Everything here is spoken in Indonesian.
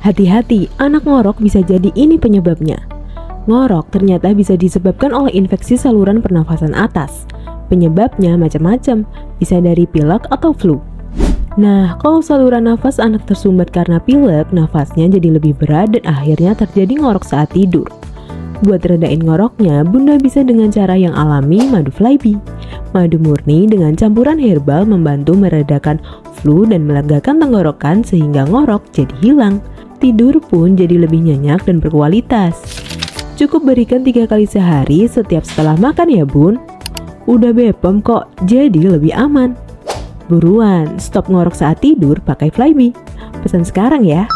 Hati-hati, anak ngorok bisa jadi ini penyebabnya. Ngorok ternyata bisa disebabkan oleh infeksi saluran pernafasan atas. Penyebabnya macam-macam, bisa dari pilek atau flu. Nah, kalau saluran nafas anak tersumbat karena pilek, nafasnya jadi lebih berat dan akhirnya terjadi ngorok saat tidur. Buat redain ngoroknya, Bunda bisa dengan cara yang alami madu Flybe. Madu murni dengan campuran herbal membantu meredakan flu dan melegakan tenggorokan sehingga ngorok jadi hilang. Tidur pun jadi lebih nyenyak dan berkualitas. Cukup berikan 3 kali sehari setiap setelah makan ya Bun. Udah BPOM kok, jadi lebih aman. Buruan, stop ngorok saat tidur pakai Flybe. Pesan sekarang ya.